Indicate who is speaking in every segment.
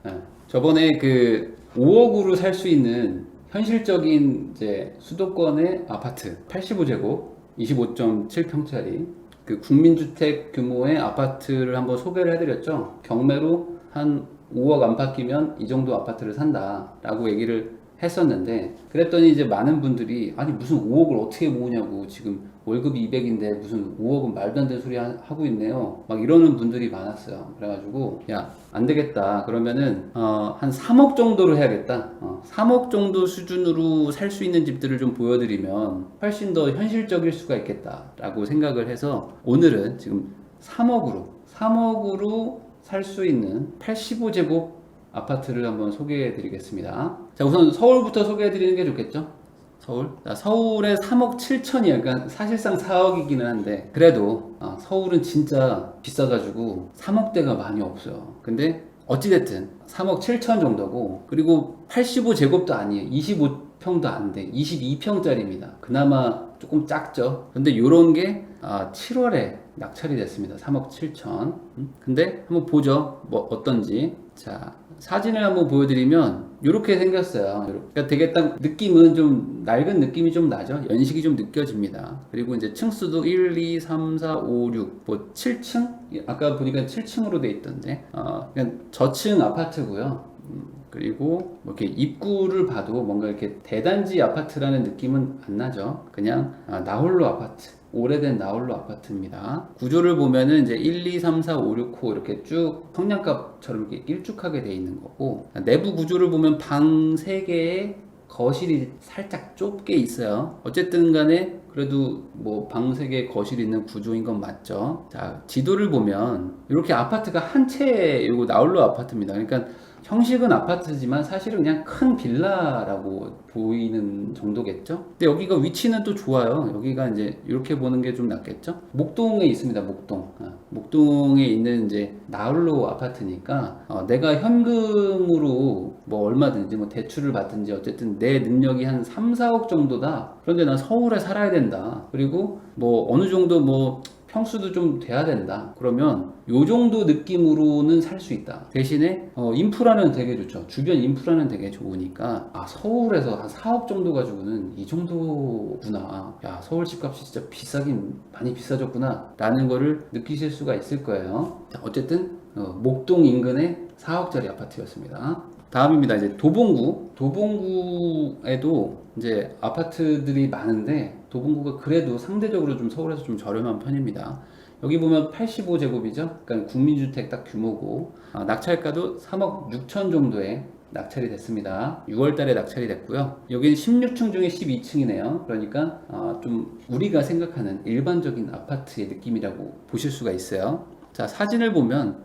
Speaker 1: 예. 저번에 그 5억으로 살 수 있는 현실적인 이제 수도권의 아파트 85제곱 25.7평짜리 그 국민주택 규모의 아파트를 한번 소개를 해드렸죠. 경매로 한 5억 안팎이면 이 정도 아파트를 산다라고 얘기를 했었는데, 그랬더니 이제 많은 분들이 아니 무슨 5억을 어떻게 모으냐고, 지금 월급이 200인데 무슨 5억은 말도 안 되는 소리 하고 있네요, 막 이러는 분들이 많았어요. 그래가지고 야 안 되겠다, 그러면은 한 3억 정도로 해야겠다. 3억 정도 수준으로 살 수 있는 집들을 좀 보여드리면 훨씬 더 현실적일 수가 있겠다라고 생각을 해서 오늘은 지금 3억으로 살 수 있는 85제곱 아파트를 한번 소개해 드리겠습니다. 자, 우선 서울부터 소개해 드리는 게 좋겠죠? 서울. 자, 서울에 3억 7천이야. 그러니까 사실상 4억이기는 한데, 그래도 서울은 진짜 비싸가지고 3억대가 많이 없어요. 근데 어찌됐든 3억 7천 정도고, 그리고 85제곱도 아니에요. 25평도 안 돼. 22평짜리입니다. 그나마 조금 작죠. 근데 요런 게 7월에 낙찰이 됐습니다. 3억 7천. 근데 한번 보죠. 뭐 어떤지. 자, 사진을 한번 보여드리면 이렇게 생겼어요. 그러니까 되게 딱 느낌은 좀 낡은 느낌이 좀 나죠. 연식이 좀 느껴집니다. 그리고 이제 층수도 1, 2, 3, 4, 5, 6, 뭐 7층? 아까 보니까 7층으로 돼 있던데. 그냥 저층 아파트고요. 그리고 뭐 이렇게 입구를 봐도 뭔가 이렇게 대단지 아파트라는 느낌은 안 나죠. 그냥 나홀로 아파트, 오래된 나홀로 아파트입니다. 구조를 보면은 이제 1, 2, 3, 4, 5, 6호 이렇게 쭉 성냥갑처럼 이렇게 일쭉하게 돼 있는 거고, 내부 구조를 보면 방 3개에 거실이 살짝 좁게 있어요. 어쨌든 간에 그래도 뭐 방 3개 거실이 있는 구조인 건 맞죠. 자, 지도를 보면 이렇게 아파트가 한 채, 이거 나홀로 아파트입니다. 그러니까 형식은 아파트지만 사실은 그냥 큰 빌라라고 보이는 정도겠죠. 근데 여기가 위치는 또 좋아요. 여기가 이제 이렇게 보는 게 좀 낫겠죠. 목동에 있습니다. 목동에 있는 이제 나홀로 아파트니까 내가 현금으로 뭐 얼마든지 뭐 대출을 받든지 어쨌든 내 능력이 한 3, 4억 정도다. 그런데 난 서울에 살아야 된다. 그리고 뭐 어느 정도 뭐 평수도 좀 돼야 된다. 그러면 요 정도 느낌으로는 살 수 있다. 대신에 인프라는 되게 좋죠. 주변 인프라는 되게 좋으니까 서울에서 한 4억 정도 가지고는 이 정도구나. 야, 서울 집값이 진짜 비싸긴 많이 비싸졌구나 라는 거를 느끼실 수가 있을 거예요. 자, 어쨌든 목동 인근의 4억짜리 아파트였습니다. 다음입니다. 이제 도봉구에도 이제 아파트들이 많은데, 도봉구가 그래도 상대적으로 좀 서울에서 좀 저렴한 편입니다. 여기 보면 85제곱이죠. 그러니까 국민주택 딱 규모고, 낙찰가도 3억 6천 정도에 낙찰이 됐습니다. 6월 달에 낙찰이 됐고요. 여기는 16층 중에 12층이네요. 그러니까 좀 우리가 생각하는 일반적인 아파트의 느낌이라고 보실 수가 있어요. 자, 사진을 보면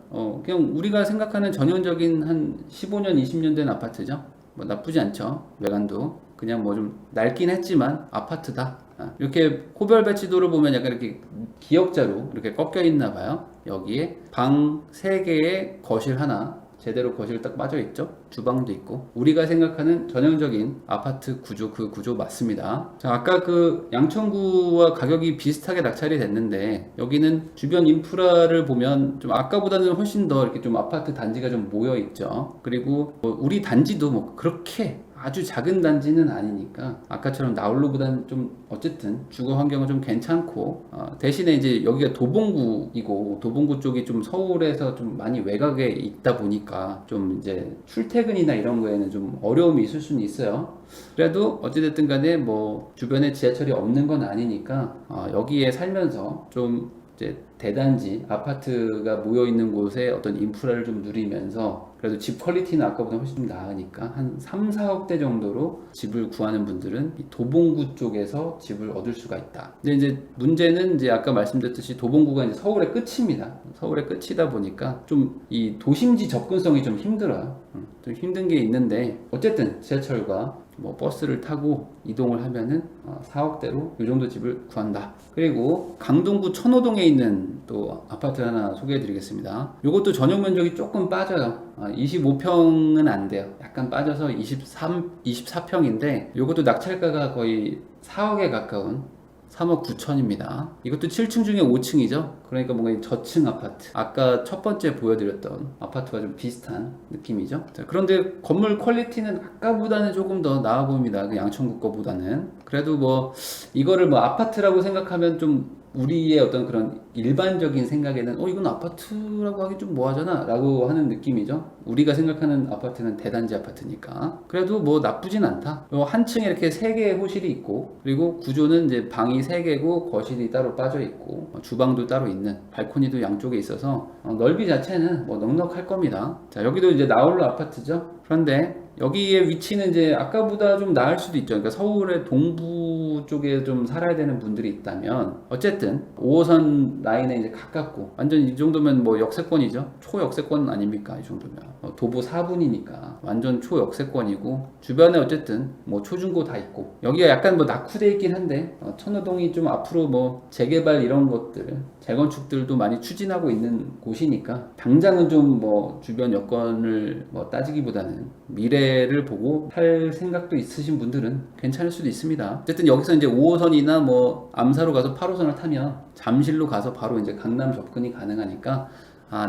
Speaker 1: 그냥 우리가 생각하는 전형적인 한 15년, 20년 된 아파트죠. 뭐 나쁘지 않죠. 외관도 그냥 뭐 좀 낡긴 했지만 아파트다. 이렇게 호별 배치도를 보면 약간 이렇게 기역자로 이렇게 꺾여 있나 봐요. 여기에 방 3개에 거실 하나, 제대로 거실 딱 빠져 있죠. 주방도 있고, 우리가 생각하는 전형적인 아파트 구조, 그 구조 맞습니다. 자, 아까 그 양천구와 가격이 비슷하게 낙찰이 됐는데, 여기는 주변 인프라를 보면 좀 아까보다는 훨씬 더 이렇게 좀 아파트 단지가 좀 모여 있죠. 그리고 뭐 우리 단지도 뭐 그렇게 아주 작은 단지는 아니니까 아까처럼 나홀로보다는 좀 어쨌든 주거 환경은 좀 괜찮고, 대신에 이제 여기가 도봉구이고, 도봉구 쪽이 좀 서울에서 좀 많이 외곽에 있다 보니까 좀 이제 출퇴근이나 이런 거에는 좀 어려움이 있을 수는 있어요. 그래도 어찌됐든 간에 뭐 주변에 지하철이 없는 건 아니니까 여기에 살면서 좀 이제 대단지 아파트가 모여 있는 곳에 어떤 인프라를 좀 누리면서, 그래도 집 퀄리티는 아까보다 훨씬 좀 나으니까 한 3, 4억대 정도로 집을 구하는 분들은 이 도봉구 쪽에서 집을 얻을 수가 있다. 근데 이제 문제는 이제 아까 말씀드렸듯이 도봉구가 이제 서울의 끝입니다. 서울의 끝이다 보니까 좀 이 도심지 접근성이 좀 힘들어요. 좀 힘든 게 있는데, 어쨌든 지하철과 뭐 버스를 타고 이동을 하면은 4억대로 이 정도 집을 구한다. 그리고 강동구 천호동에 있는 또 아파트 하나 소개해 드리겠습니다. 이것도 전용 면적이 조금 빠져요. 25평은 안 돼요. 약간 빠져서 24평인데, 이것도 낙찰가가 거의 4억에 가까운 3억 9천입니다. 이것도 7층 중에 5층이죠. 그러니까 뭔가 저층 아파트. 아까 첫 번째 보여드렸던 아파트와 좀 비슷한 느낌이죠. 자, 그런데 건물 퀄리티는 아까보다는 조금 더 나아 보입니다. 그 양천구 거보다는. 그래도 뭐 이거를 뭐 아파트라고 생각하면 좀 우리의 어떤 그런 일반적인 생각에는 이건 아파트라고 하기 좀 뭐하잖아 라고 하는 느낌이죠. 우리가 생각하는 아파트는 대단지 아파트니까. 그래도 뭐 나쁘진 않다. 한 층에 이렇게 3개의 호실이 있고, 그리고 구조는 이제 방이 3개고 거실이 따로 빠져 있고, 주방도 따로 있는, 발코니도 양쪽에 있어서 넓이 자체는 뭐 넉넉할 겁니다. 자, 여기도 이제 나홀로 아파트죠. 그런데 여기의 위치는 이제 아까보다 좀 나을 수도 있죠. 그러니까 서울의 동부 쪽에 좀 살아야 되는 분들이 있다면, 어쨌든 5호선 라인에 이제 가깝고, 완전 이 정도면 뭐 역세권이죠. 초역세권 아닙니까? 이 정도면 도보 4분이니까 완전 초역세권이고, 주변에 어쨌든 뭐 초중고 다 있고, 여기가 약간 뭐 낙후돼 있긴 한데 천호동이 좀 앞으로 뭐 재개발 이런 것들, 재건축들도 많이 추진하고 있는 곳이니까 당장은 좀 뭐 주변 여건을 뭐 따지기보다는 미래를 보고 할 생각도 있으신 분들은 괜찮을 수도 있습니다. 어쨌든 여기서 이제 5호선이나 뭐 암사로 가서 8호선을 타면 잠실로 가서 바로 이제 강남 접근이 가능하니까,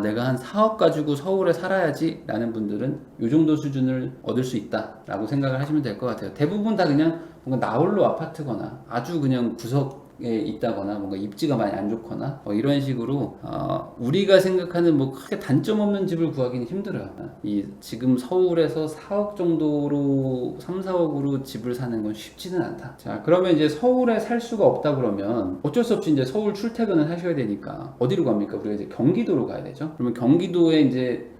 Speaker 1: 내가 한 4억 가지고 서울에 살아야지 라는 분들은 이 정도 수준을 얻을 수 있다 라고 생각을 하시면 될 것 같아요. 대부분 다 그냥 뭔가 나홀로 아파트거나 아주 그냥 구석에 있다거나 뭔가 입지가 많이 안 좋거나 이런 식으로 우리가 생각하는 뭐 크게 단점 없는 집을 구하기는 힘들어요. 이 지금 서울에서 4억 정도로 3, 4억으로 집을 사는 건 쉽지는 않다. 자, 그러면 이제 서울에 살 수가 없다 그러면 어쩔 수 없이 이제 서울 출퇴근을 하셔야 되니까 어디로 갑니까? 우리가 이제 경기도로 가야 되죠. 그러면 경기도에 이제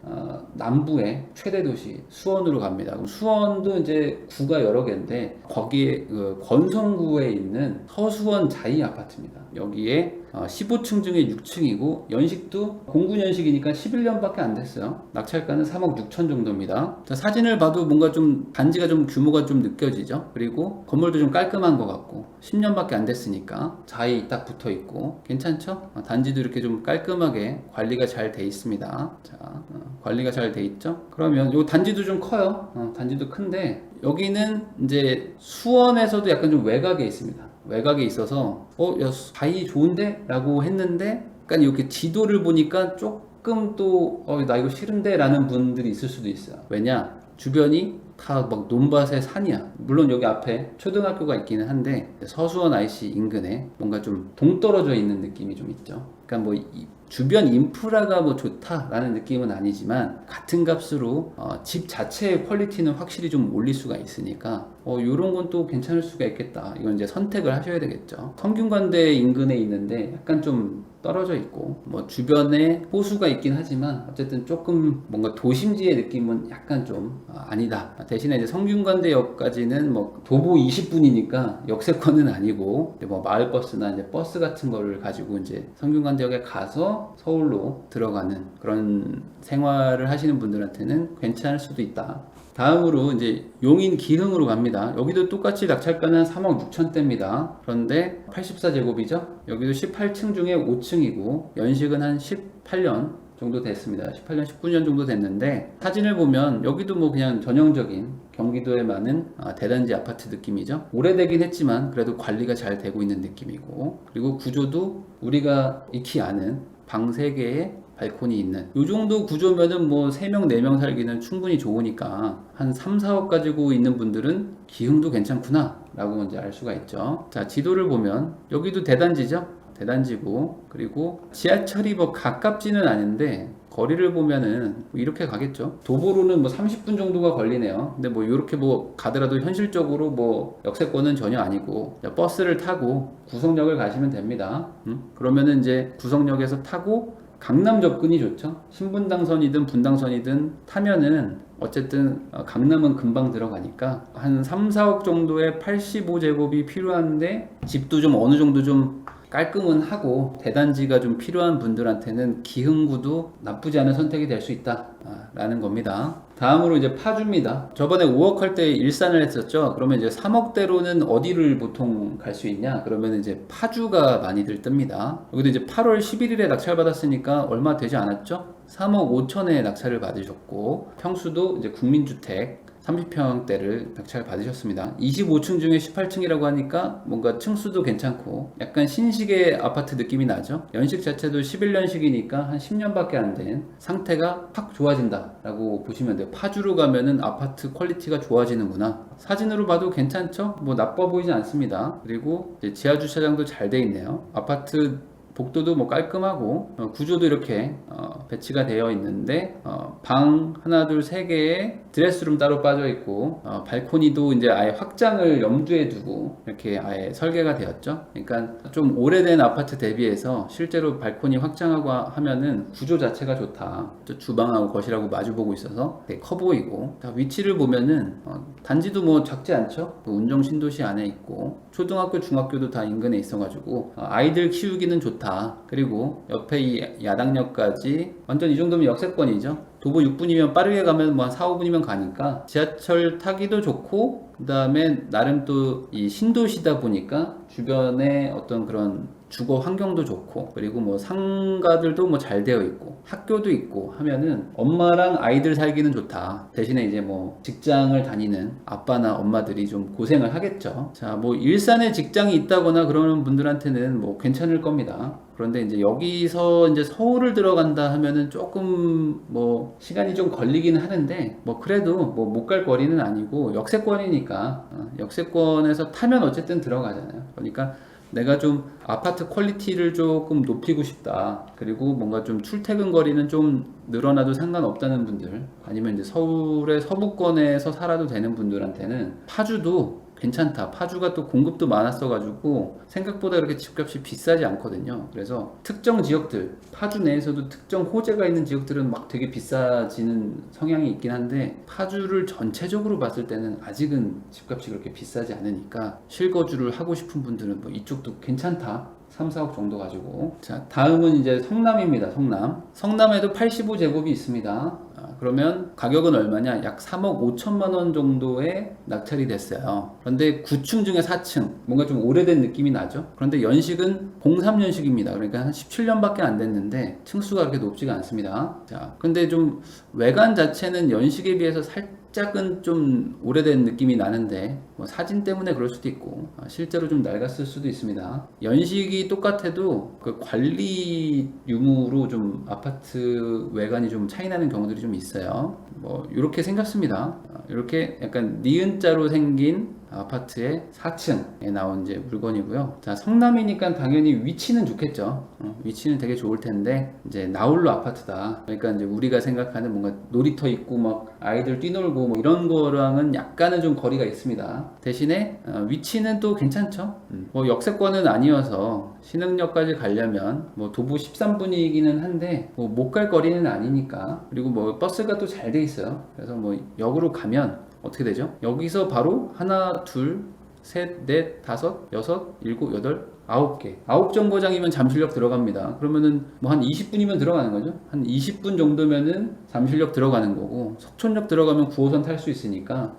Speaker 1: 남부의 최대 도시 수원으로 갑니다. 그럼 수원도 이제 구가 여러 개인데 거기에 그 건성구에 있는 서수원 자이 아파트입니다. 여기에 15층 중에 6층이고 연식도 공군 연식이니까 11년밖에 안 됐어요. 낙찰가는 3억 6천 정도입니다. 자, 사진을 봐도 뭔가 좀 단지가 좀 규모가 좀 느껴지죠. 그리고 건물도 좀 깔끔한 것 같고 10년밖에 안 됐으니까 자이 딱 붙어 있고 괜찮죠? 단지도 이렇게 좀 깔끔하게 관리가 잘 돼 있습니다. 자, 관리가 잘 돼 있죠? 그러면 요 단지도 좀 커요. 단지도 큰데 여기는 이제 수원에서도 약간 좀 외곽에 있습니다. 외곽에 있어서 야, 자이 좋은데? 라고 했는데 약간 이렇게 지도를 보니까 조금 또 나 이거 싫은데? 라는 분들이 있을 수도 있어요. 왜냐? 주변이 다 막 논밭의 산이야. 물론 여기 앞에 초등학교가 있기는 한데 서수원 IC 인근에 뭔가 좀 동떨어져 있는 느낌이 좀 있죠. 그러니까 뭐 주변 인프라가 뭐 좋다라는 느낌은 아니지만 같은 값으로 집 자체의 퀄리티는 확실히 좀 올릴 수가 있으니까 요런 건 또 괜찮을 수가 있겠다. 이건 이제 선택을 하셔야 되겠죠. 성균관대 인근에 있는데 약간 좀 떨어져 있고 뭐 주변에 호수가 있긴 하지만 어쨌든 조금 뭔가 도심지의 느낌은 약간 좀 아니다. 대신에 이제 성균관대역까지는 뭐 도보 20분이니까 역세권은 아니고 뭐 마을버스나 이제 버스 같은 거를 가지고 이제 성균관대역에 가서 서울로 들어가는 그런 생활을 하시는 분들한테는 괜찮을 수도 있다. 다음으로 이제 용인 기흥으로 갑니다. 여기도 똑같이 낙찰가는 3억 6천대입니다. 그런데 84제곱이죠. 여기도 18층 중에 5층이고 연식은 한 18년 정도 됐습니다. 18년, 19년 정도 됐는데 사진을 보면 여기도 뭐 그냥 전형적인 경기도에 많은 대단지 아파트 느낌이죠. 오래되긴 했지만 그래도 관리가 잘 되고 있는 느낌이고, 그리고 구조도 우리가 익히 아는 방 3개에 발코니 있는 이 정도 구조면은 뭐 3명 4명 살기는 충분히 좋으니까 한 3, 4억 가지고 있는 분들은 기흥도 괜찮구나 라고 이제 알 수가 있죠. 자, 지도를 보면 여기도 대단지죠. 대단지고, 그리고 지하철이 뭐 가깝지는 않은데 거리를 보면은 뭐 이렇게 가겠죠. 도보로는 뭐 30분 정도가 걸리네요. 근데 뭐 이렇게 뭐 가더라도 현실적으로 뭐 역세권은 전혀 아니고 버스를 타고 구성역을 가시면 됩니다. 그러면은 이제 구성역에서 타고 강남 접근이 좋죠. 신분당선이든 분당선이든 타면은 어쨌든 강남은 금방 들어가니까 한 3, 4억 정도의 85제곱이 필요한데 집도 좀 어느 정도 좀 깔끔은 하고 대단지가 좀 필요한 분들한테는 기흥구도 나쁘지 않은 선택이 될 수 있다 라는 겁니다. 다음으로 이제 파주입니다. 저번에 5억 할 때 일산을 했었죠. 그러면 이제 3억대로는 어디를 보통 갈 수 있냐? 그러면 이제 파주가 많이들 뜹니다. 여기도 이제 8월 11일에 낙찰 받았으니까 얼마 되지 않았죠? 3억 5천에 낙찰을 받으셨고 평수도 이제 국민주택 30평대를 낙찰 받으셨습니다. 25층 중에 18층이라고 하니까 뭔가 층수도 괜찮고 약간 신식의 아파트 느낌이 나죠. 연식 자체도 11년식이니까 한 10년밖에 안 된 상태가 확 좋아진다 라고 보시면 돼요. 파주로 가면은 아파트 퀄리티가 좋아지는구나. 사진으로 봐도 괜찮죠? 뭐 나빠 보이진 않습니다. 그리고 이제 지하 주차장도 잘 돼 있네요. 아파트 복도도 뭐 깔끔하고 구조도 이렇게 배치가 되어 있는데 방 하나 둘 세 개에 드레스룸 따로 빠져 있고 발코니도 이제 아예 확장을 염두에 두고 이렇게 아예 설계가 되었죠. 그러니까 좀 오래된 아파트 대비해서 실제로 발코니 확장하고 하면은 구조 자체가 좋다. 주방하고 거실하고 마주보고 있어서 되게 커 보이고, 위치를 보면은 단지도 뭐 작지 않죠. 운정 신도시 안에 있고 초등학교 중학교도 다 인근에 있어가지고 아이들 키우기는 좋다. 그리고 옆에 이 야당역까지 완전 이 정도면 역세권이죠. 도보 6분이면 빠르게 가면 뭐 한 4, 5분이면 가니까 지하철 타기도 좋고, 그 다음에 나름 또 이 신도시다 보니까 주변에 어떤 그런 주거 환경도 좋고, 그리고 뭐 상가들도 뭐 잘 되어 있고 학교도 있고 하면은 엄마랑 아이들 살기는 좋다. 대신에 이제 뭐 직장을 다니는 아빠나 엄마들이 좀 고생을 하겠죠. 자, 뭐 일산에 직장이 있다거나 그러는 분들한테는 뭐 괜찮을 겁니다. 그런데 이제 여기서 이제 서울을 들어간다 하면은 조금 뭐 시간이 좀 걸리긴 하는데, 뭐 그래도 뭐 못 갈 거리는 아니고 역세권이니까 역세권에서 타면 어쨌든 들어가잖아요. 그러니까 내가 좀 아파트 퀄리티를 조금 높이고 싶다. 그리고 뭔가 좀 출퇴근 거리는 좀 늘어나도 상관없다는 분들, 아니면 이제 서울의 서부권에서 살아도 되는 분들한테는 파주도 괜찮다. 파주가 또 공급도 많았어가지고 생각보다 그렇게 집값이 비싸지 않거든요. 그래서 특정 지역들, 파주 내에서도 특정 호재가 있는 지역들은 막 되게 비싸지는 성향이 있긴 한데, 파주를 전체적으로 봤을 때는 아직은 집값이 그렇게 비싸지 않으니까 실거주를 하고 싶은 분들은 뭐 이쪽도 괜찮다. 3, 4억 정도 가지고. 자, 다음은 이제 성남입니다. 성남에도 85제곱이 있습니다. 그러면 가격은 얼마냐? 약 3억 5천만 원 정도에 낙찰이 됐어요. 그런데 9층 중에 4층, 뭔가 좀 오래된 느낌이 나죠. 그런데 연식은 03년식입니다. 그러니까 한 17년밖에 안 됐는데 층수가 그렇게 높지가 않습니다. 자, 근데 좀 외관 자체는 연식에 비해서 살짝은 좀 오래된 느낌이 나는데, 뭐 사진 때문에 그럴 수도 있고 실제로 좀 낡았을 수도 있습니다. 연식이 똑같아도 그 관리 유무로 좀 아파트 외관이 좀 차이나는 경우들이 좀 있어요. 뭐 이렇게 생겼습니다. 이렇게 약간 니은자로 생긴 아파트의 4층에 나온 이제 물건이고요. 자, 성남이니까 당연히 위치는 좋겠죠. 위치는 되게 좋을 텐데 이제 나홀로 아파트다. 그러니까 이제 우리가 생각하는 뭔가 놀이터 있고 막 아이들 뛰놀고 뭐 이런 거랑은 약간은 좀 거리가 있습니다. 대신에 위치는 또 괜찮죠. 뭐 역세권은 아니어서 신흥역까지 가려면 뭐 도보 13분이기는 한데 뭐 못 갈 거리는 아니니까. 그리고 뭐 버스가 또 잘 돼 있어요. 그래서 뭐 역으로 가면 어떻게 되죠? 여기서 바로 하나, 둘, 셋, 넷, 다섯, 여섯, 일곱, 여덟, 9개. 9정거장이면 잠실역 들어갑니다. 그러면은 뭐 한 20분이면 들어가는 거죠. 한 20분 정도면은 잠실역 들어가는 거고, 석촌역 들어가면 9호선 탈 수 있으니까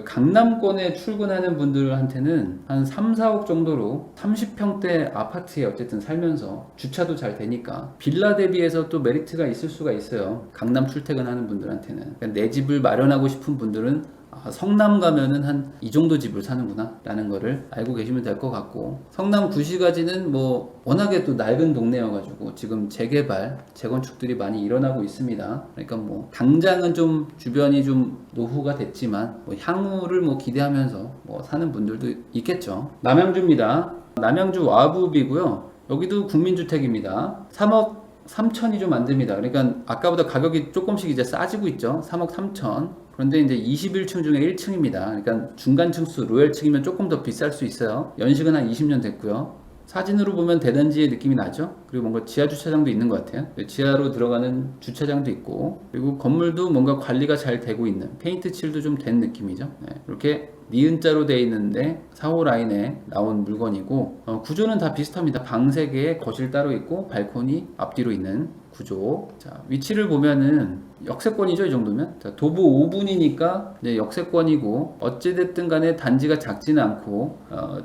Speaker 1: 강남권에 출근하는 분들한테는 한 3, 4억 정도로 30평대 아파트에 어쨌든 살면서 주차도 잘 되니까 빌라 대비해서 또 메리트가 있을 수가 있어요. 강남 출퇴근하는 분들한테는. 그러니까 내 집을 마련하고 싶은 분들은 성남 가면은 한 이 정도 집을 사는구나 라는 거를 알고 계시면 될 것 같고, 성남 구시가지는 뭐 워낙에 또 낡은 동네여가지고 지금 재개발, 재건축들이 많이 일어나고 있습니다. 그러니까 뭐 당장은 좀 주변이 좀 노후가 됐지만 뭐 향후를 뭐 기대하면서 뭐 사는 분들도 있겠죠. 남양주입니다. 남양주 와부비고요. 여기도 국민주택입니다. 3억 3천이 좀 안 됩니다. 그러니까 아까보다 가격이 조금씩 이제 싸지고 있죠. 3억 3천. 그런데 이제 21층 중에 1층입니다. 그러니까 중간 층수, 로열층이면 조금 더 비쌀 수 있어요. 연식은 한 20년 됐고요. 사진으로 보면 대단지의 느낌이 나죠. 그리고 뭔가 지하 주차장도 있는 것 같아요. 지하로 들어가는 주차장도 있고, 그리고 건물도 뭔가 관리가 잘 되고 있는, 페인트 칠도 좀 된 느낌이죠. 네, 이렇게 니은자로 되어 있는데 4호 라인에 나온 물건이고, 구조는 다 비슷합니다. 방 3개에 거실 따로 있고 발코니 앞뒤로 있는 구조. 자, 위치를 보면은 역세권이죠. 이 정도면. 자, 도보 5분이니까 이제 역세권이고, 어찌됐든 간에 단지가 작지는 않고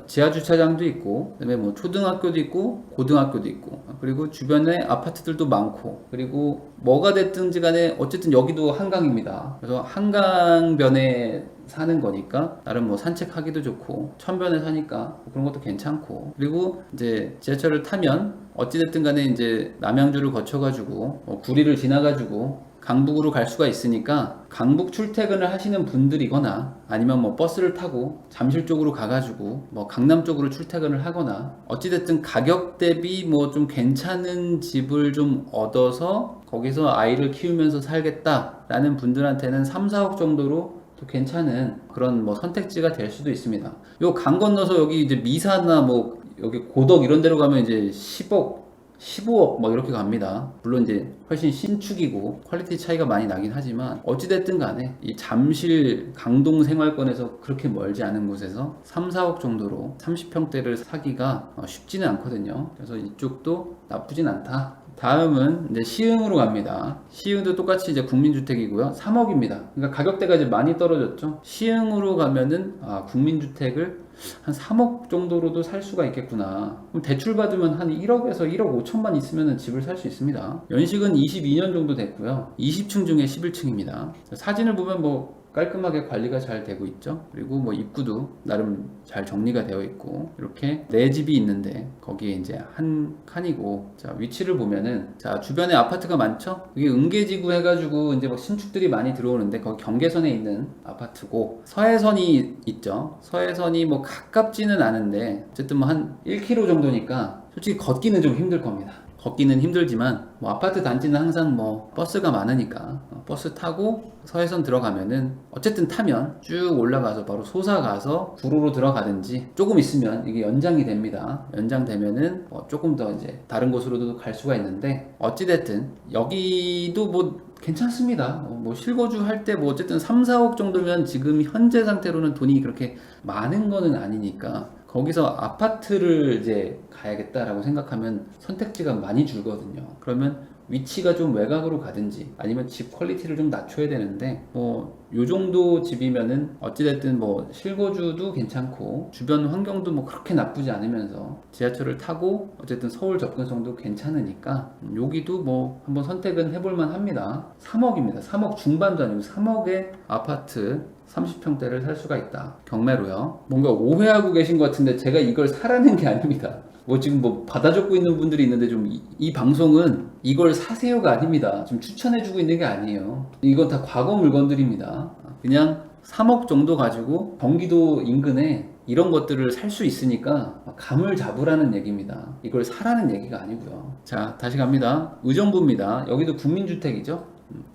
Speaker 1: 지하 주차장도 있고, 그다음에 뭐 초등학교도 있고 고등학교도 있고 그리고 주변에 아파트들도 많고, 그리고 뭐가 됐든지 간에 어쨌든 여기도 한강입니다. 그래서 한강변에 사는 거니까 나름 뭐 산책하기도 좋고, 천변에 사니까 그런 것도 괜찮고, 그리고 이제 지하철을 타면 어찌됐든 간에 이제 남양주를 거쳐가지고 구리를 지나가지고 강북으로 갈 수가 있으니까, 강북 출퇴근을 하시는 분들이거나 아니면 뭐 버스를 타고 잠실 쪽으로 가가지고 뭐 강남 쪽으로 출퇴근을 하거나, 어찌됐든 가격 대비 뭐 좀 괜찮은 집을 좀 얻어서 거기서 아이를 키우면서 살겠다라는 분들한테는 3, 4억 정도로 또 괜찮은 그런 뭐 선택지가 될 수도 있습니다. 요 강 건너서 여기 이제 미사나 뭐 여기 고덕 이런 데로 가면 이제 10억 15억 뭐 이렇게 갑니다. 물론 이제 훨씬 신축이고 퀄리티 차이가 많이 나긴 하지만, 어찌됐든 간에 이 잠실 강동 생활권에서 그렇게 멀지 않은 곳에서 3, 4억 정도로 30평대를 사기가 쉽지는 않거든요. 그래서 이쪽도 나쁘진 않다. 다음은 이제 시흥으로 갑니다. 시흥도 똑같이 이제 국민주택이고요. 3억입니다. 그러니까 가격대가 이제 많이 떨어졌죠. 시흥으로 가면은 국민주택을 한 3억 정도로도 살 수가 있겠구나. 그럼 대출 받으면 한 1억에서 1억 5천만 있으면 집을 살 수 있습니다. 연식은 22년 정도 됐고요. 20층 중에 11층입니다. 사진을 보면 뭐 깔끔하게 관리가 잘 되고 있죠. 그리고 뭐 입구도 나름 잘 정리가 되어 있고, 이렇게 네 집이 있는데 거기에 이제 한 칸이고, 자 위치를 보면은, 자 주변에 아파트가 많죠. 여기 은계지구 해가지고 이제 뭐 신축들이 많이 들어오는데 거기 경계선에 있는 아파트고, 서해선이 있죠. 서해선이 뭐 가깝지는 않은데 어쨌든 뭐 한 1km 정도니까 솔직히 걷기는 좀 힘들 겁니다. 걷기는 힘들지만 뭐 아파트 단지는 항상 뭐 버스가 많으니까 버스 타고 서해선 들어가면은, 어쨌든 타면 쭉 올라가서 바로 소사 가서 구로로 들어가든지, 조금 있으면 이게 연장이 됩니다. 연장되면은 조금 더 이제 다른 곳으로도 갈 수가 있는데, 어찌됐든 여기도 뭐 괜찮습니다. 뭐 실거주 할 때 뭐 어쨌든 3, 4억 정도면 지금 현재 상태로는 돈이 그렇게 많은 거는 아니니까, 거기서 아파트를 이제 가야겠다라고 생각하면 선택지가 많이 줄거든요. 그러면 위치가 좀 외곽으로 가든지 아니면 집 퀄리티를 좀 낮춰야 되는데, 뭐 요 정도 집이면은 어찌됐든 뭐 실거주도 괜찮고 주변 환경도 뭐 그렇게 나쁘지 않으면서 지하철을 타고 어쨌든 서울 접근성도 괜찮으니까, 여기도 뭐 한번 선택은 해볼만 합니다. 3억입니다. 3억 중반도 아니고 3억의 아파트 30평대를 살 수가 있다. 경매로요. 뭔가 오해하고 계신 것 같은데, 제가 이걸 사라는 게 아닙니다. 뭐 지금 뭐 받아 적고 있는 분들이 있는데, 좀 이 방송은 이걸 사세요가 아닙니다. 좀 추천해주고 있는 게 아니에요. 이건 다 과거 물건들입니다. 그냥 3억 정도 가지고 경기도 인근에 이런 것들을 살 수 있으니까 감을 잡으라는 얘기입니다. 이걸 사라는 얘기가 아니고요. 자, 다시 갑니다. 의정부입니다. 여기도 국민주택이죠.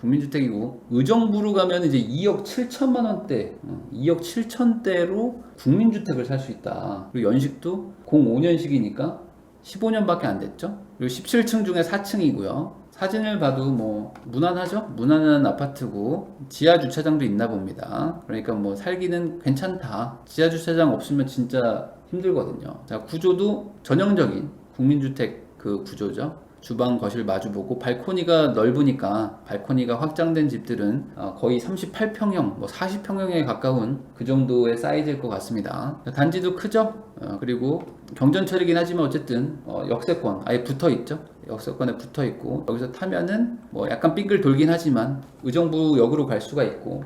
Speaker 1: 국민주택이고, 의정부로 가면 이제 2억 7천만 원대, 2억 7천대로 국민주택을 살 수 있다. 그리고 연식도 05년식이니까 15년밖에 안 됐죠. 그리고 17층 중에 4층이고요. 사진을 봐도 뭐 무난하죠? 무난한 아파트고, 지하 주차장도 있나 봅니다. 그러니까 뭐 살기는 괜찮다. 지하 주차장 없으면 진짜 힘들거든요. 자, 구조도 전형적인 국민주택 그 구조죠. 주방 거실 마주보고, 발코니가 넓으니까, 발코니가 확장된 집들은 거의 38평형, 뭐 40평형에 가까운 그 정도의 사이즈일 것 같습니다. 단지도 크죠? 그리고 경전철이긴 하지만 어쨌든 역세권 아예 붙어 있죠. 역세권에 붙어 있고, 여기서 타면은 뭐 약간 빙글 돌긴 하지만 의정부역으로 갈 수가 있고,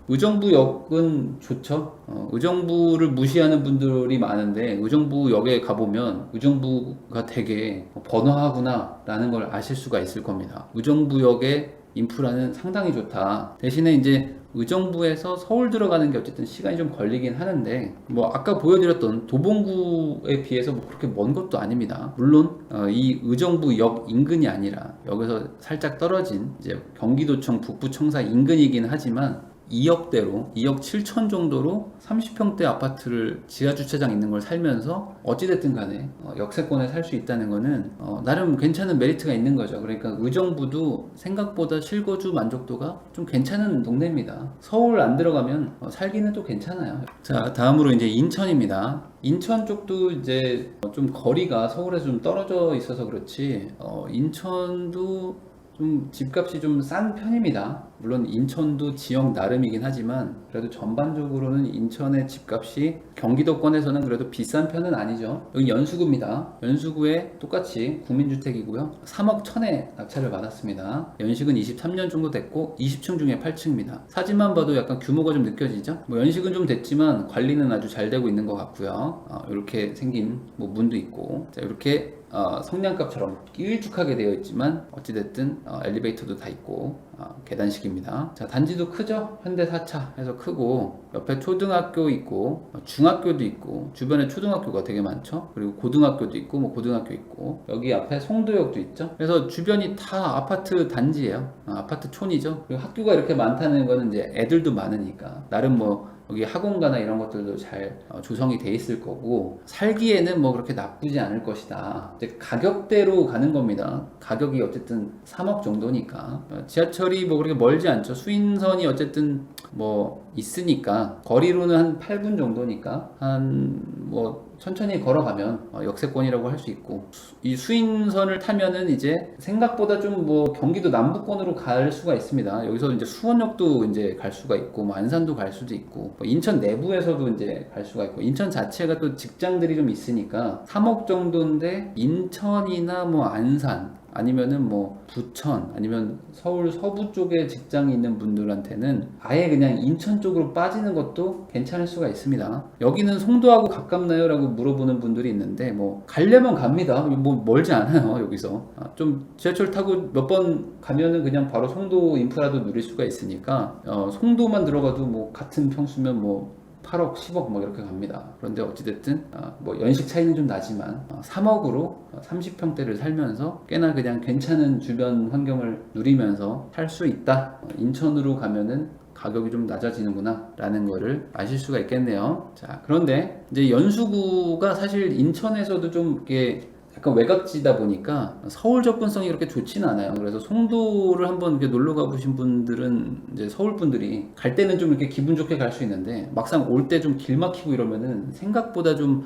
Speaker 1: 의정부역은 좋죠. 의정부를 무시하는 분들이 많은데, 의정부역에 가보면 의정부가 되게 번화하구나 라는 걸 아실 수가 있을 겁니다. 의정부역의 인프라는 상당히 좋다. 대신에 이제 의정부에서 서울 들어가는 게 어쨌든 시간이 좀 걸리긴 하는데, 뭐 아까 보여드렸던 도봉구에 비해서 뭐 그렇게 먼 것도 아닙니다. 물론 이 의정부역 인근이 아니라 여기서 살짝 떨어진 이제 경기도청 북부청사 인근이긴 하지만, 2억대로 2억 7천 정도로 30평대 아파트를 지하주차장 있는 걸 살면서 어찌됐든 간에 역세권에 살 수 있다는 거는 나름 괜찮은 메리트가 있는 거죠. 그러니까 의정부도 생각보다 실거주 만족도가 좀 괜찮은 동네입니다. 서울 안 들어가면 살기는 또 괜찮아요. 자, 다음으로 이제 인천입니다. 인천 쪽도 이제 좀 거리가 서울에서 좀 떨어져 있어서 그렇지, 인천도 좀 집값이 좀 싼 편입니다. 물론 인천도 지역 나름이긴 하지만 그래도 전반적으로는 인천의 집값이 경기도권에서는 그래도 비싼 편은 아니죠. 여기 연수구입니다. 연수구에 똑같이 국민주택이고요. 3억 1천에 낙찰을 받았습니다. 연식은 23년 정도 됐고 20층 중에 8층입니다. 사진만 봐도 약간 규모가 좀 느껴지죠. 뭐 연식은 좀 됐지만 관리는 아주 잘 되고 있는 것 같고요. 이렇게 생긴 뭐 문도 있고, 자, 이렇게 성냥갑처럼 길쭉하게 되어 있지만 어찌됐든 엘리베이터도 다 있고 계단식입니다. 자, 단지도 크죠? 현대 4차 해서 크고 옆에 초등학교 있고 중학교도 있고 주변에 초등학교가 되게 많죠. 그리고 고등학교도 있고 뭐 고등학교 있고 여기 앞에 송도역도 있죠. 그래서 주변이 다 아파트 단지예요. 아파트 촌이죠. 그리고 학교가 이렇게 많다는 거는 이제 애들도 많으니까 나름 뭐 여기 학원가나 이런 것들도 잘 조성이 돼 있을 거고 살기에는 뭐 그렇게 나쁘지 않을 것이다. 이제 가격대로 가는 겁니다. 가격이 어쨌든 3억 정도니까 지하철이 뭐 그렇게 멀지 않죠. 수인선이 어쨌든 뭐 있으니까 거리로는 한 8분 정도니까 한 뭐 천천히 걸어가면 역세권이라고 할 수 있고, 이 수인선을 타면은 이제 생각보다 좀 뭐 경기도 남부권으로 갈 수가 있습니다. 여기서 이제 수원역도 이제 갈 수가 있고 뭐 안산도 갈 수도 있고 뭐 인천 내부에서도 이제 갈 수가 있고, 인천 자체가 또 직장들이 좀 있으니까 3억 정도인데 인천이나 뭐 안산 아니면은 뭐 부천 아니면 서울 서부 쪽에 직장이 있는 분들한테는 아예 그냥 인천 쪽으로 빠지는 것도 괜찮을 수가 있습니다. 여기는 송도하고 가깝나요? 라고 물어보는 분들이 있는데 뭐 가려면 갑니다. 뭐 멀지 않아요. 여기서 좀 지하철 타고 몇 번 가면은 그냥 바로 송도 인프라도 누릴 수가 있으니까 송도만 들어가도 뭐 같은 평수면 뭐 8억, 10억 뭐 이렇게 갑니다. 그런데 어찌됐든 뭐 연식 차이는 좀 나지만 3억으로 30평대를 살면서 꽤나 그냥 괜찮은 주변 환경을 누리면서 살 수 있다. 인천으로 가면은 가격이 좀 낮아지는구나 라는 거를 아실 수가 있겠네요. 자, 그런데 이제 연수구가 사실 인천에서도 좀 이렇게 약간 외곽지다 보니까 서울 접근성이 그렇게 좋지는 않아요. 그래서 송도를 한번 이렇게 놀러 가보신 분들은 이제 서울 분들이 갈 때는 좀 이렇게 기분 좋게 갈 수 있는데 막상 올 때 좀 길 막히고 이러면은 생각보다 좀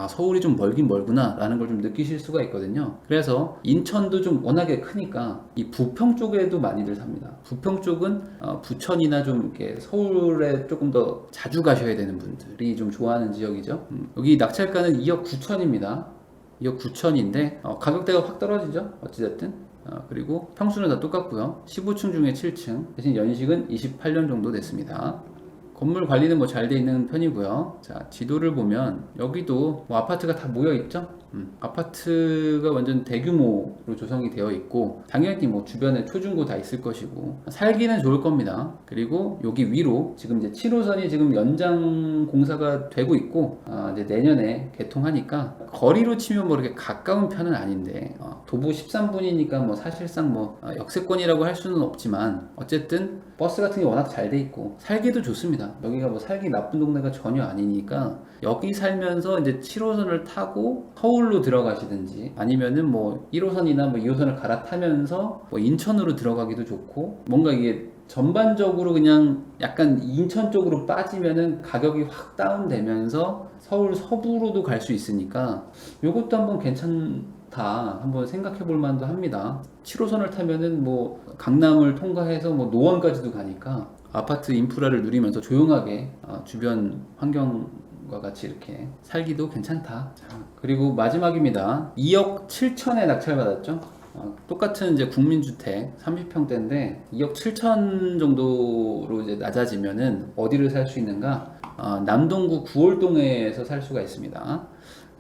Speaker 1: 서울이 좀 멀긴 멀구나 라는 걸 좀 느끼실 수가 있거든요. 그래서 인천도 좀 워낙에 크니까 이 부평 쪽에도 많이들 삽니다. 부평 쪽은 부천이나 좀 이렇게 서울에 조금 더 자주 가셔야 되는 분들이 좀 좋아하는 지역이죠. 여기 낙찰가는 2억 9천입니다. 2억 9천인데 가격대가 확 떨어지죠. 어찌됐든 그리고 평수는 다 똑같고요. 15층 중에 7층, 대신 연식은 28년 정도 됐습니다. 건물 관리는 뭐 잘 돼 있는 편이고요. 자, 지도를 보면 여기도 뭐 아파트가 다 모여 있죠. 아파트가 완전 대규모로 조성이 되어 있고 당연히 뭐 주변에 초중고 다 있을 것이고 살기는 좋을 겁니다. 그리고 여기 위로 지금 이제 7호선이 지금 연장 공사가 되고 있고 이제 내년에 개통하니까 거리로 치면 뭐 이렇게 가까운 편은 아닌데 도보 13분이니까 뭐 사실상 뭐 역세권이라고 할 수는 없지만 어쨌든 버스 같은 게 워낙 잘 돼 있고 살기도 좋습니다. 여기가 뭐 살기 나쁜 동네가 전혀 아니니까 여기 살면서 이제 7호선을 타고 서울로 들어가시든지 아니면은 뭐 1호선이나 뭐 2호선을 갈아타면서 뭐 인천으로 들어가기도 좋고, 뭔가 이게 전반적으로 그냥 약간 인천 쪽으로 빠지면은 가격이 확 다운되면서 서울 서부로도 갈 수 있으니까 요것도 한번 괜찮다, 한번 생각해 볼 만도 합니다. 7호선을 타면은 뭐 강남을 통과해서 뭐 노원까지도 가니까 아파트 인프라를 누리면서 조용하게 주변 환경과 같이 이렇게 살기도 괜찮다. 자, 그리고 마지막입니다. 2억 7천에 낙찰받았죠. 똑같은 이제 국민주택 30평대인데 2억 7천 정도로 이제 낮아지면은 어디를 살 수 있는가? 남동구 구월동에서 살 수가 있습니다.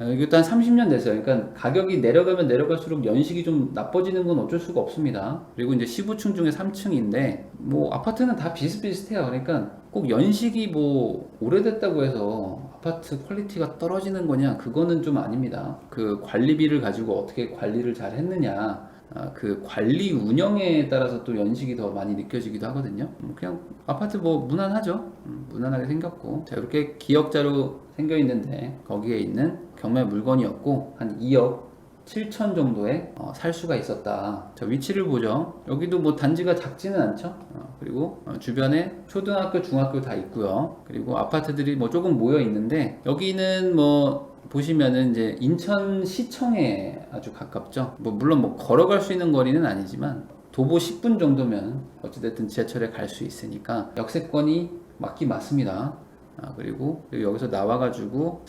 Speaker 1: 이것도 한 30년 됐어요. 그러니까 가격이 내려가면 내려갈수록 연식이 좀 나빠지는 건 어쩔 수가 없습니다. 그리고 이제 15층 중에 3층인데 뭐 아파트는 다 비슷비슷해요. 그러니까 꼭 연식이 뭐 오래됐다고 해서 아파트 퀄리티가 떨어지는 거냐, 그거는 좀 아닙니다. 그 관리비를 가지고 어떻게 관리를 잘 했느냐, 그 관리 운영에 따라서 또 연식이 더 많이 느껴지기도 하거든요. 그냥 아파트 뭐 무난하죠. 무난하게 생겼고, 자, 이렇게 기역자로 생겨 있는데 거기에 있는 경매 물건이었고 한 2억 7천 정도에 살 수가 있었다. 자, 위치를 보죠. 여기도 뭐 단지가 작지는 않죠. 그리고 주변에 초등학교, 중학교 다 있고요. 그리고 아파트들이 뭐 조금 모여 있는데 여기는 뭐 보시면은 이제 인천시청에 아주 가깝죠. 뭐 물론 뭐 걸어갈 수 있는 거리는 아니지만 도보 10분 정도면 어찌됐든 지하철에 갈 수 있으니까 역세권이 맞긴 맞습니다. 그리고 여기서 나와가지고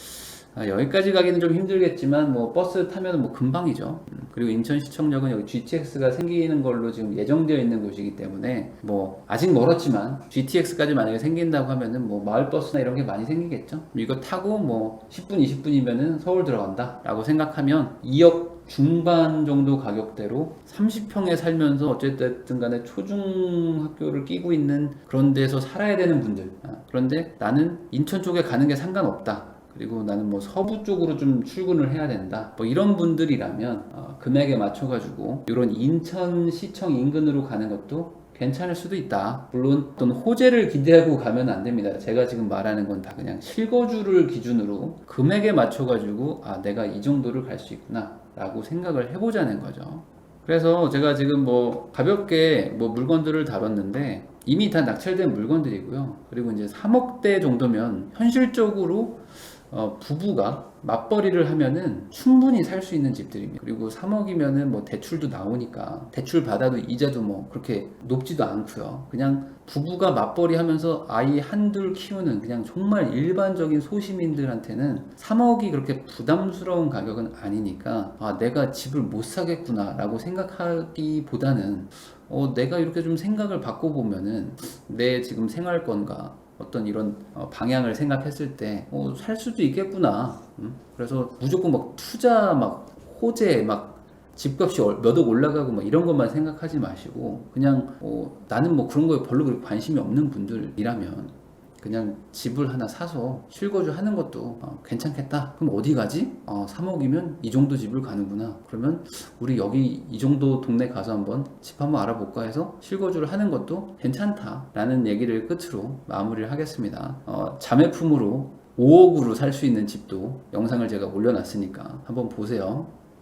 Speaker 1: 여기까지 가기는 좀 힘들겠지만 뭐 버스 타면 뭐 금방이죠. 그리고 인천시청역은 여기 GTX가 생기는 걸로 지금 예정되어 있는 곳이기 때문에 뭐 아직 멀었지만 GTX까지 만약에 생긴다고 하면은 뭐 마을버스나 이런 게 많이 생기겠죠. 이거 타고 뭐 10분 20분이면은 서울 들어간다 라고 생각하면 2억 중반 정도 가격대로 30평에 살면서 어쨌든 간에 초중학교를 끼고 있는 그런 데서 살아야 되는 분들, 그런데 나는 인천 쪽에 가는 게 상관없다, 그리고 나는 뭐 서부 쪽으로 좀 출근을 해야 된다, 뭐 이런 분들이라면 금액에 맞춰가지고 이런 인천시청 인근으로 가는 것도 괜찮을 수도 있다. 물론 어떤 호재를 기대하고 가면 안 됩니다. 제가 지금 말하는 건 다 그냥 실거주를 기준으로 금액에 맞춰가지고 내가 이 정도를 갈 수 있구나 라고 생각을 해보자는 거죠. 그래서 제가 지금 뭐 가볍게 뭐 물건들을 다뤘는데 이미 다 낙찰된 물건들이고요. 그리고 이제 3억대 정도면 현실적으로 부부가 맞벌이를 하면은 충분히 살 수 있는 집들입니다. 그리고 3억이면은 뭐 대출도 나오니까 대출 받아도 이자도 뭐 그렇게 높지도 않고요. 그냥 부부가 맞벌이 하면서 아이 한둘 키우는 그냥 정말 일반적인 소시민들한테는 3억이 그렇게 부담스러운 가격은 아니니까 내가 집을 못 사겠구나 라고 생각하기보다는 내가 이렇게 좀 생각을 바꿔보면은 내 지금 생활권과 어떤 이런 방향을 생각했을 때 살 수도 있겠구나. 그래서 무조건 막 투자 막 호재 막 집값이 몇 억 올라가고 막 이런 것만 생각하지 마시고 그냥 나는 뭐 그런 거에 별로 그렇게 관심이 없는 분들이라면 그냥 집을 하나 사서 실거주 하는 것도 괜찮겠다. 그럼 어디 가지? 3억이면 이 정도 집을 가는구나. 그러면 우리 여기 이 정도 동네 가서 한번 집 한번 알아볼까 해서 실거주를 하는 것도 괜찮다라는 얘기를 끝으로 마무리를 하겠습니다. 자매품으로 5억으로 살 수 있는 집도 영상을 제가 올려놨으니까 한번 보세요.